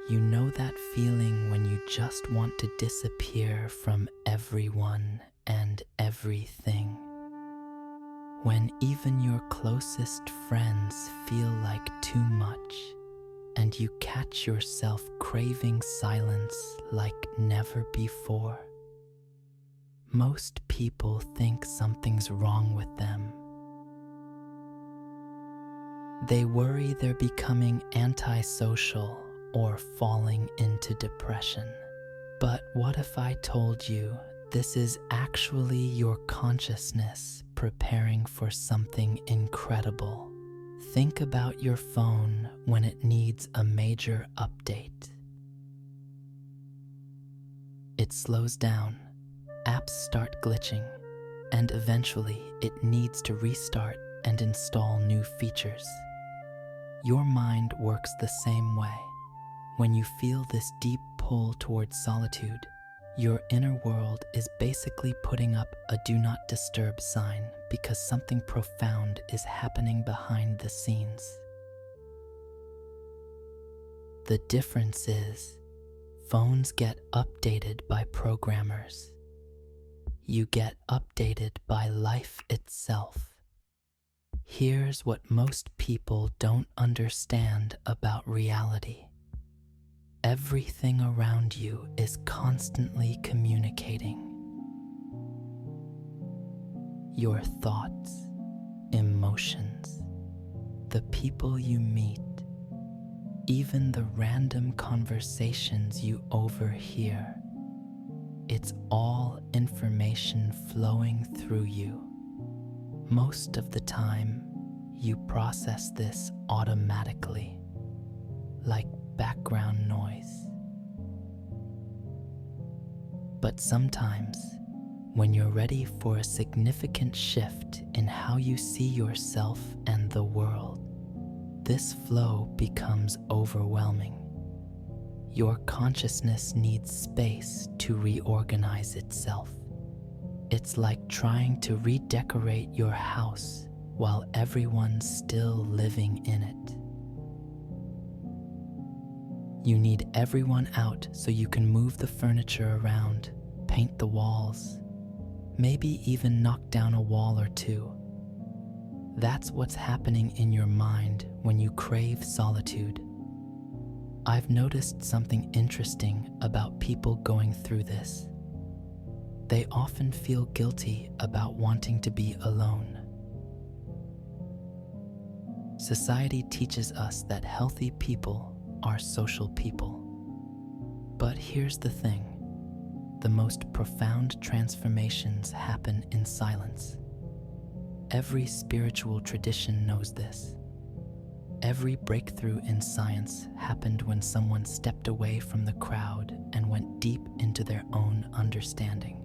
You know that feeling when you just want to disappear from everyone and everything. When even your closest friends feel like too much, and you catch yourself craving silence like never before. Most people think something's wrong with them. They worry they're becoming antisocial or falling into depression. But what if I told you this is actually your consciousness preparing for something incredible? Think about your phone when it needs a major update. It slows down, apps start glitching, and eventually it needs to restart and install new features. Your mind works the same way. When you feel this deep pull towards solitude, your inner world is basically putting up a do not disturb sign because something profound is happening behind the scenes. The difference is, phones get updated by programmers. You get updated by life itself. Here's what most people don't understand about reality. Everything around you is constantly communicating. Your thoughts, emotions, the people you meet, even the random conversations you overhear. It's all information flowing through you. Most of the time, you process this automatically, like background noise. But sometimes, when you're ready for a significant shift in how you see yourself and the world, this flow becomes overwhelming. Your consciousness needs space to reorganize itself. It's like trying to redecorate your house while everyone's still living in it. You need everyone out so you can move the furniture around, paint the walls, maybe even knock down a wall or two. That's what's happening in your mind when you crave solitude. I've noticed something interesting about people going through this. They often feel guilty about wanting to be alone. Society teaches us that healthy people are social people. But here's the thing. The most profound transformations happen in silence. Every spiritual tradition knows this. Every breakthrough in science happened when someone stepped away from the crowd and went deep into their own understanding.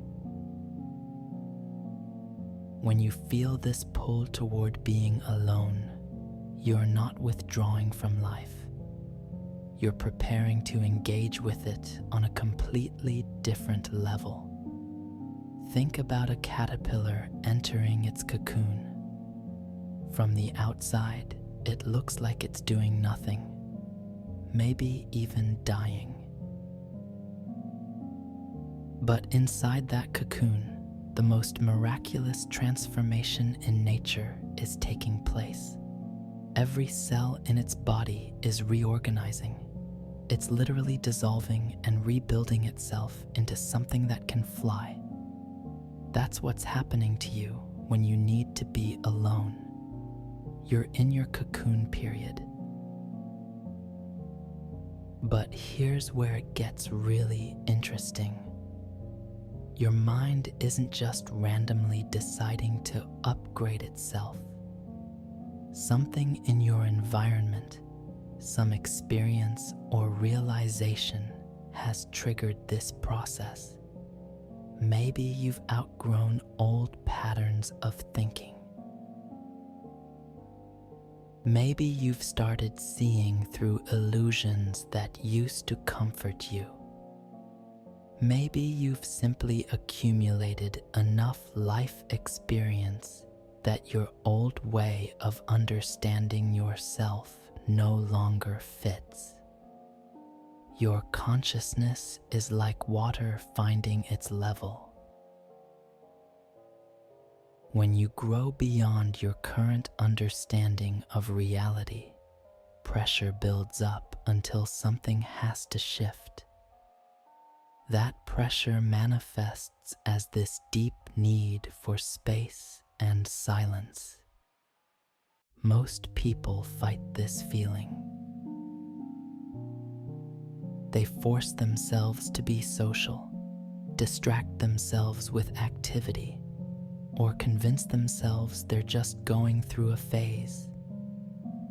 When you feel this pull toward being alone, you're not withdrawing from life. You're preparing to engage with it on a completely different level. Think about a caterpillar entering its cocoon. From the outside, it looks like it's doing nothing, maybe even dying. But inside that cocoon, the most miraculous transformation in nature is taking place. Every cell in its body is reorganizing. It's literally dissolving and rebuilding itself into something that can fly. That's what's happening to you when you need to be alone. You're in your cocoon period. But here's where it gets really interesting. Your mind isn't just randomly deciding to upgrade itself. Something in your environment, some experience or realization has triggered this process. Maybe you've outgrown old patterns of thinking. Maybe you've started seeing through illusions that used to comfort you. Maybe you've simply accumulated enough life experience that your old way of understanding yourself no longer fits. Your consciousness is like water finding its level. When you grow beyond your current understanding of reality, pressure builds up until something has to shift. That pressure manifests as this deep need for space and silence. Most people fight this feeling. They force themselves to be social, distract themselves with activity, or convince themselves they're just going through a phase.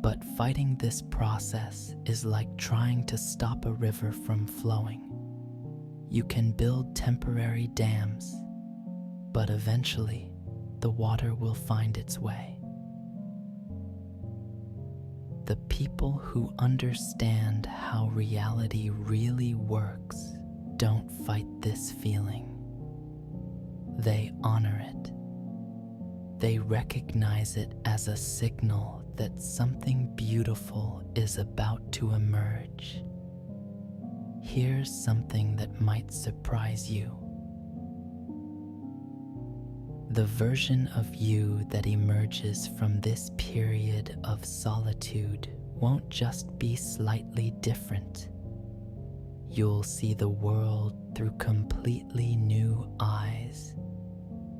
But fighting this process is like trying to stop a river from flowing. You can build temporary dams, but eventually the water will find its way. The people who understand how reality really works don't fight this feeling. They honor it. They recognize it as a signal that something beautiful is about to emerge. Here's something that might surprise you. The version of you that emerges from this period of solitude won't just be slightly different. You'll see the world through completely new eyes.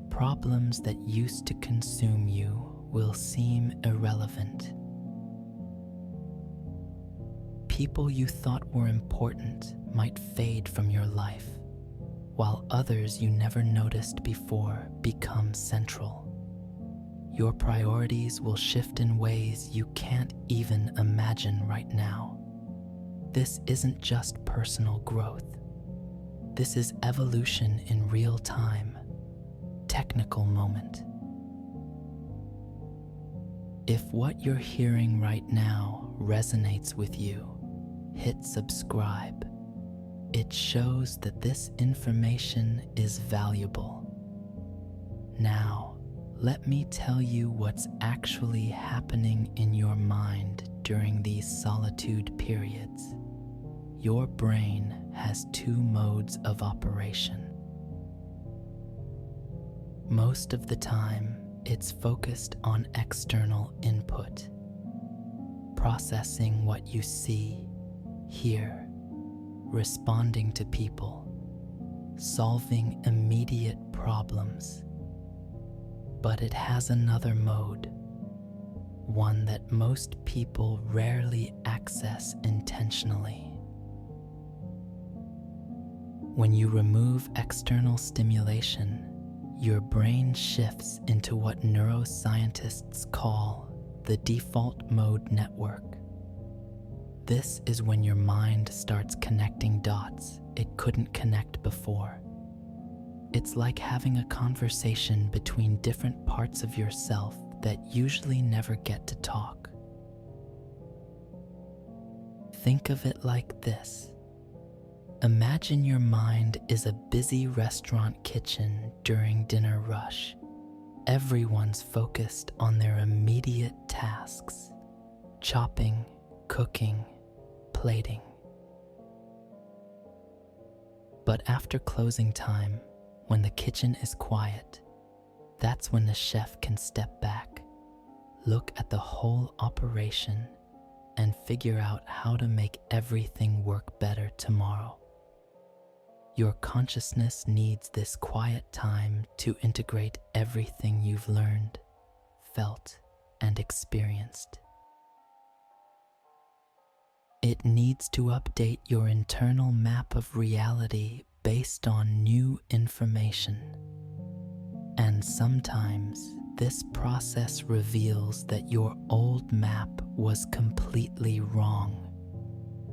Problems that used to consume you will seem irrelevant. People you thought were important might fade from your life, while others you never noticed before become central. Your priorities will shift in ways you can't even imagine right now. This isn't just personal growth. This is evolution in real time, technical moment. If what you're hearing right now resonates with you, hit subscribe. It shows that this information is valuable. Now, let me tell you what's actually happening in your mind during these solitude periods. Your brain has two modes of operation. Most of the time, it's focused on external input, processing what you see, hear, responding to people, solving immediate problems. But it has another mode, one that most people rarely access intentionally. When you remove external stimulation, your brain shifts into what neuroscientists call the default mode network. This is when your mind starts connecting dots it couldn't connect before. It's like having a conversation between different parts of yourself that usually never get to talk. Think of it like this. Imagine your mind is a busy restaurant kitchen during dinner rush. Everyone's focused on their immediate tasks: chopping, cooking, plating. But after closing time, when the kitchen is quiet, that's when the chef can step back, look at the whole operation, and figure out how to make everything work better tomorrow. Your consciousness needs this quiet time to integrate everything you've learned, felt, and experienced. It needs to update your internal map of reality based on new information. And sometimes this process reveals that your old map was completely wrong.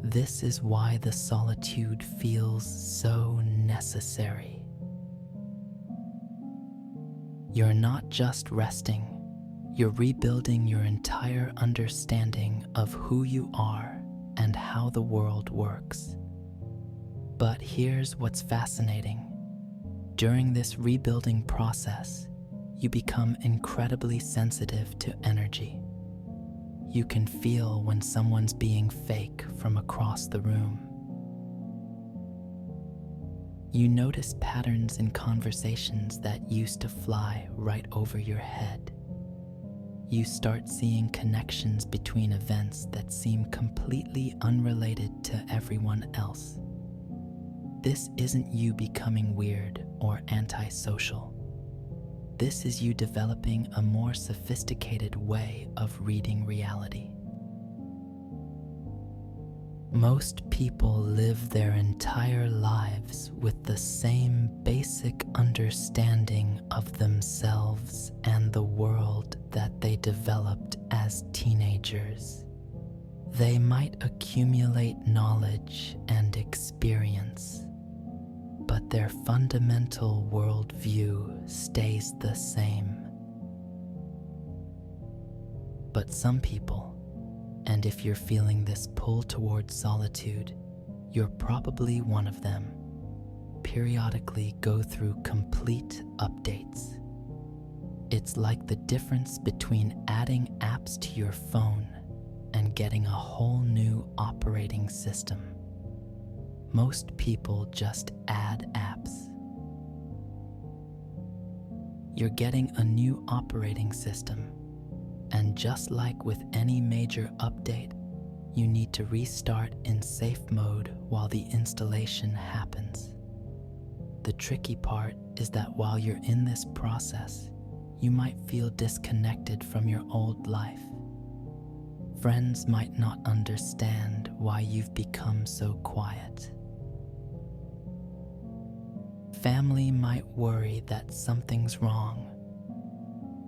This is why the solitude feels so necessary. You're not just resting, you're rebuilding your entire understanding of who you are and how the world works. But here's what's fascinating. During this rebuilding process, you become incredibly sensitive to energy. You can feel when someone's being fake from across the room. You notice patterns in conversations that used to fly right over your head. You start seeing connections between events that seem completely unrelated to everyone else. This isn't you becoming weird or antisocial. This is you developing a more sophisticated way of reading reality. Most people live their entire lives with the same basic understanding of themselves and the world that they developed as teenagers. They might accumulate knowledge and experience, but their fundamental worldview stays the same. But some people, and if you're feeling this pull towards solitude, you're probably one of them, periodically go through complete updates. It's like the difference between adding apps to your phone and getting a whole new operating system. Most people just add apps. You're getting a new operating system, and just like with any major update, you need to restart in safe mode while the installation happens. The tricky part is that while you're in this process, you might feel disconnected from your old life. Friends might not understand why you've become so quiet. Family might worry that something's wrong.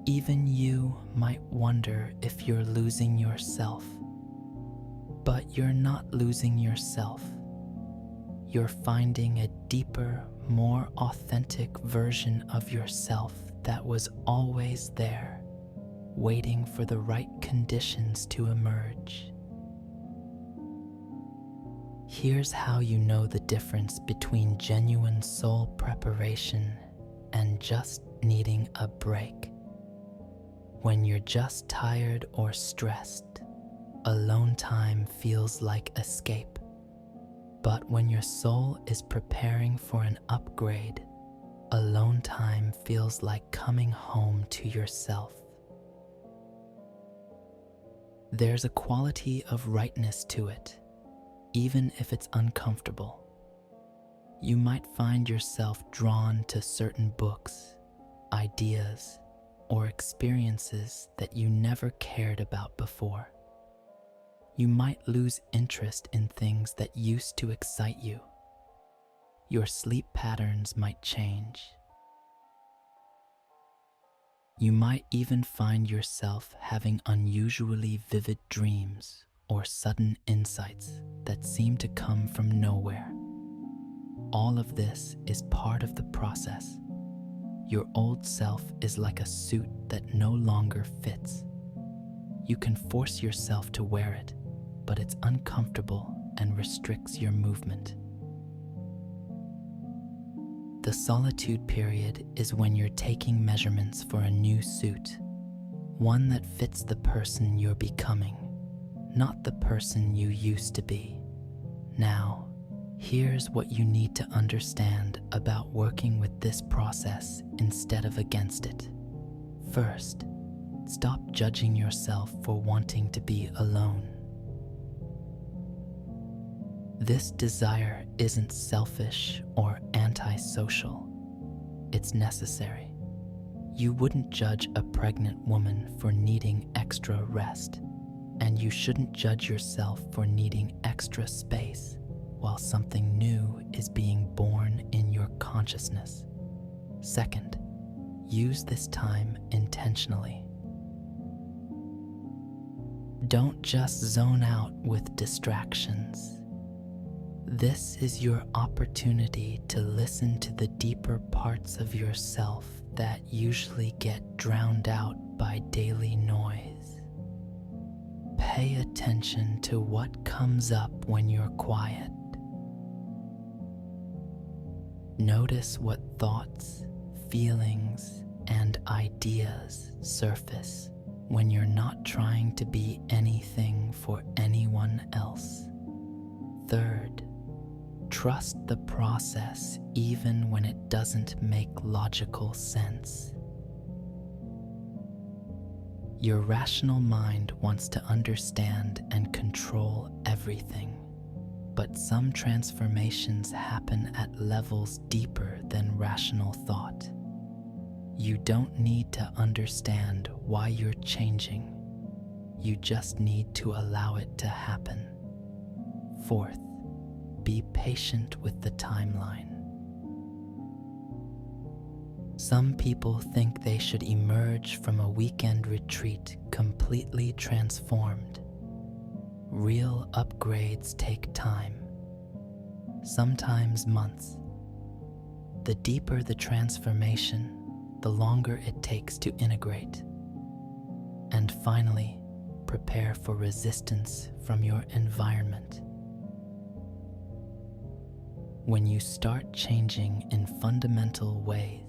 Even you might wonder if you're losing yourself. But you're not losing yourself. You're finding a deeper, more authentic version of yourself that was always there, waiting for the right conditions to emerge. Here's how you know the difference between genuine soul preparation and just needing a break. When you're just tired or stressed, alone time feels like escape. But when your soul is preparing for an upgrade, alone time feels like coming home to yourself. There's a quality of rightness to it, even if it's uncomfortable. You might find yourself drawn to certain books, ideas, or experiences that you never cared about before. You might lose interest in things that used to excite you. Your sleep patterns might change. You might even find yourself having unusually vivid dreams or sudden insights that seem to come from nowhere. All of this is part of the process. Your old self is like a suit that no longer fits. You can force yourself to wear it, but it's uncomfortable and restricts your movement. The solitude period is when you're taking measurements for a new suit, one that fits the person you're becoming, not the person you used to be. Now, here's what you need to understand about working with this process instead of against it. First, stop judging yourself for wanting to be alone. This desire isn't selfish or antisocial. It's necessary. You wouldn't judge a pregnant woman for needing extra rest, and you shouldn't judge yourself for needing extra space while something new is being born in your consciousness. Second, use this time intentionally. Don't just zone out with distractions. This is your opportunity to listen to the deeper parts of yourself that usually get drowned out by daily noise. Pay attention to what comes up when you're quiet. Notice what thoughts, feelings, and ideas surface when you're not trying to be anything for anyone else. Third, trust the process even when it doesn't make logical sense. Your rational mind wants to understand and control everything, but some transformations happen at levels deeper than rational thought. You don't need to understand why you're changing. You just need to allow it to happen. Fourth, be patient with the timeline. Some people think they should emerge from a weekend retreat completely transformed. Real upgrades take time, sometimes months. The deeper the transformation, the longer it takes to integrate. And finally, prepare for resistance from your environment. When you start changing in fundamental ways,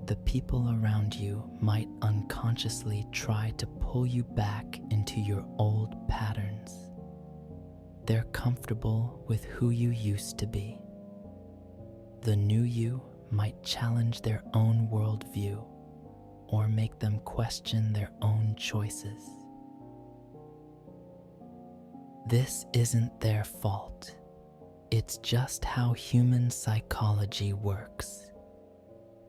the people around you might unconsciously try to pull you back into your old patterns. They're comfortable with who you used to be. The new you might challenge their own worldview or make them question their own choices. This isn't their fault. It's just how human psychology works.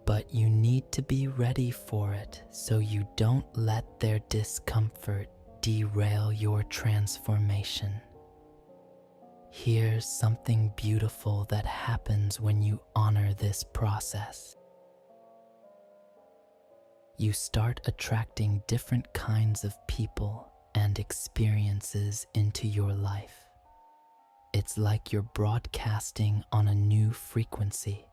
But you need to be ready for it so you don't let their discomfort derail your transformation. Here's something beautiful that happens when you honor this process. You start attracting different kinds of people and experiences into your life. It's like you're broadcasting on a new frequency,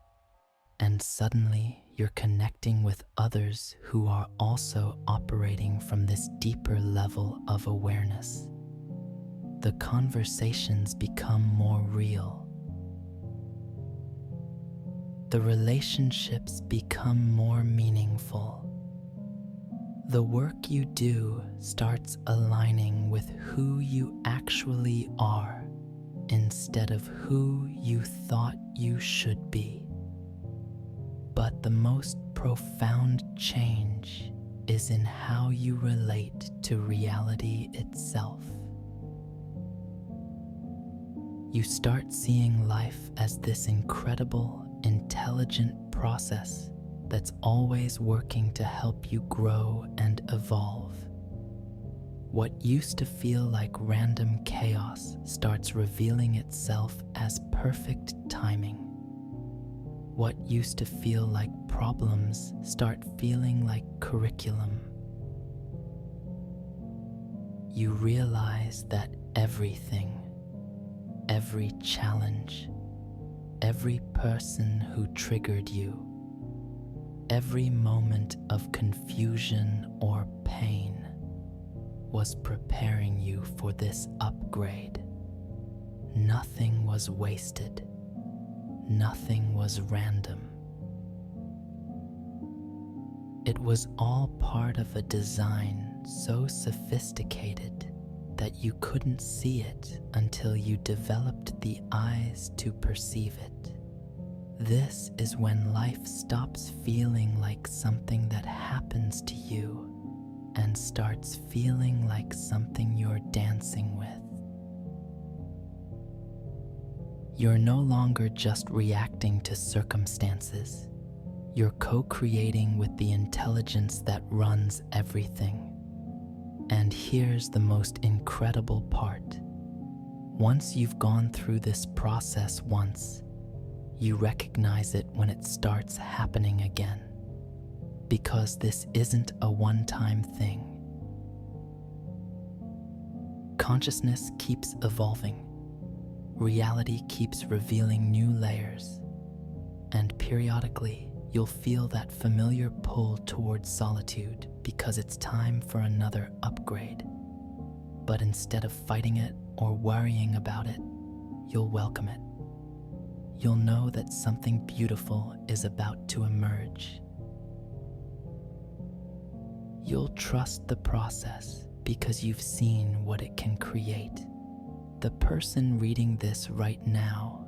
and suddenly you're connecting with others who are also operating from this deeper level of awareness. The conversations become more real. The relationships become more meaningful. The work you do starts aligning with who you actually are instead of who you thought you should be. But the most profound change is in how you relate to reality itself. You start seeing life as this incredible, intelligent process that's always working to help you grow and evolve. What used to feel like random chaos starts revealing itself as perfect timing. What used to feel like problems start feeling like curriculum. You realize that everything, every challenge, every person who triggered you, every moment of confusion or pain was preparing you for this upgrade. Nothing was wasted. Nothing was random. It was all part of a design so sophisticated that you couldn't see it until you developed the eyes to perceive it. This is when life stops feeling like something that happens to you and starts feeling like something you're dancing with. You're no longer just reacting to circumstances. You're co-creating with the intelligence that runs everything. And here's the most incredible part. Once you've gone through this process once, you recognize it when it starts happening again. Because this isn't a one-time thing. Consciousness keeps evolving. Reality keeps revealing new layers, and periodically you'll feel that familiar pull towards solitude because it's time for another upgrade. But instead of fighting it or worrying about it, you'll welcome it. You'll know that something beautiful is about to emerge. You'll trust the process because you've seen what it can create. The person reading this right now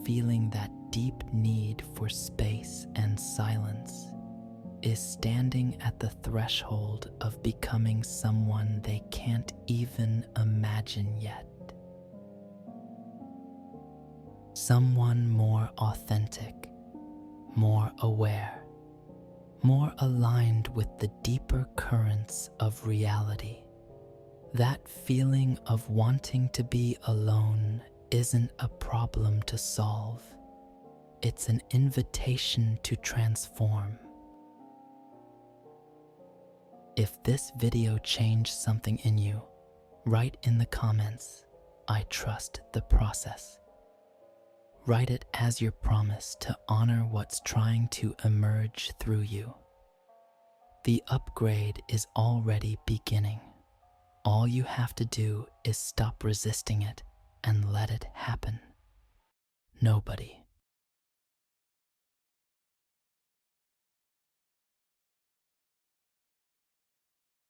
feeling that deep need for space and silence is standing at the threshold of becoming someone they can't even imagine yet. Someone more authentic, more aware, more aligned with the deeper currents of reality. That feeling of wanting to be alone isn't a problem to solve. It's an invitation to transform. If this video changed something in you, write in the comments, "I trust the process." Write it as your promise to honor what's trying to emerge through you. The upgrade is already beginning. All you have to do is stop resisting it and let it happen. Nobody